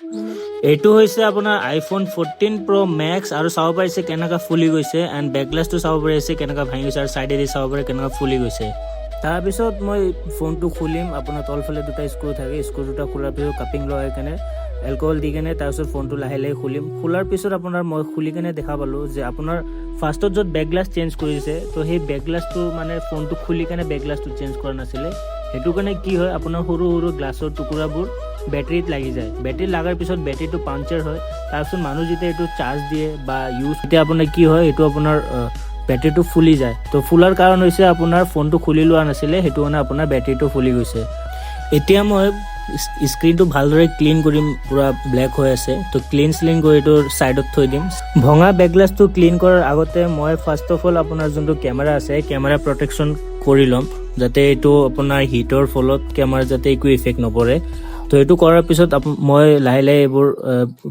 এইটো হৈছে আপোনাৰ iPhone 14 Pro Max আৰু চাব পাৰিছে কেনেকা ফুলি গৈছে এণ্ড বেকগ্লাছটো চাব পাৰিছে কেনেকা ভাঙি গৈছে আৰু চাইডেদি চাব পাৰে কেনেকা ফুলি গৈছে। তাৰপিছত মই ফোনটো খুলিম, আপোনাৰ তলফালে দুটা স্ক্ৰু থাকে, স্ক্ৰু দুটা খোলাৰ পিছত কাপিং লগাই কেনে এলকহল দি কেনে তাৰপিছত ফোনটো লাহে লাহে খুলিম। খোলাৰ পিছত আপোনাৰ মই খুলি কেনে দেখা পালোঁ যে আপোনাৰ ফাৰ্ষ্টত য'ত বেকগ্লাছ চেঞ্জ কৰিছে তো সেই বেকগ্লাছটো মানে ফোনটো খুলি কেনে বেকগ্লাছটো চেঞ্জ কৰা নাছিলে। সেইটো কাৰণে কি হয় আপোনাৰ সৰু সৰু গ্লাছৰ টুকুৰাবোৰ বেটাৰীত লাগি যায়। বেটাৰীত লগাৰ পিছত বেটাৰীটো পাংচাৰ হয়। তাৰপিছত মানুহ যেতিয়া এইটো চাৰ্জ দিয়ে বা ইউজ তেতিয়া আপোনাৰ কি হয় এইটো আপোনাৰ বেটাৰীটো ফুলি যায়। তো ফুলাৰ কাৰণ হৈছে আপোনাৰ ফোনটো খুলি লোৱা নাছিলে, সেইটো কাৰণে আপোনাৰ বেটাৰীটো ফুলি গৈছে। এতিয়া মই স্ক্ৰীনটো ভালদৰে ক্লিন কৰিম, পূৰা ব্লেক হৈ আছে। তো ক্লিন কৰি এইটো ছাইডত থৈ দিম। ভঙা বেকগ্লাছটো ক্লিন কৰাৰ আগতে মই ফাৰ্ষ্ট অফ অল আপোনাৰ যোনটো কেমেৰা আছে কেমেৰা প্ৰটেকশ্যন কৰি ল'ম, যাতে এইটো আপোনাৰ হিটৰ ফলত কেমেৰা যাতে একো ইফেক্ট নপৰে। তো এইটো কৰাৰ পিছত মই লাহে লাহে এইবোৰ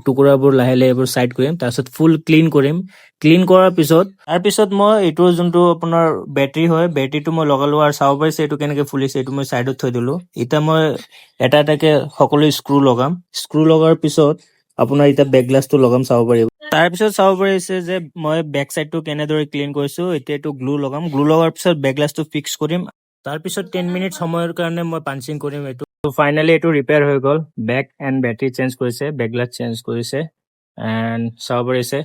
টুকুৰাবোৰ লাহে লাহে এইবোৰ ছাইড কৰিম, তাৰপিছত ফুল ক্লিন কৰিম। ক্লিন কৰাৰ পিছত তাৰপিছত মই এইটোৰ যোনটো আপোনাৰ বেটাৰী হয় বেটাৰীটো মই লগালোঁ আৰু চাব পাৰিছে এইটো কেনেকৈ ফুলিছে, এইটো মই ছাইডত থৈ দিলোঁ। এতিয়া মই এটা এটাকৈ সকলো স্ক্ৰু লগাম। স্ক্ৰু লগাৰ পিছত আপোনাৰ এতিয়া বেকগ্লাছটো লগাম চাব পাৰিব। তাৰপিছত চাব পাৰিছে যে মই বেক চাইডটো কেনেদৰে ক্লিন কৰিছোঁ। এতিয়া এইটো গ্লু লগাম, গ্লু লগাৰ পিছত বেকগ্লাছটো ফিক্স কৰিম। তাৰপিছত 10 মিনিট সময়ৰ কাৰণে মই পাঞ্চিং কৰিম এইটো। ফাইনেলি এইটো ৰিপেয়াৰ হৈ গ'ল। বেক এণ্ড বেটাৰী চেঞ্জ কৰিছে, বেকগ্লাছ চেঞ্জ কৰিছে এণ্ড চাব পাৰিছে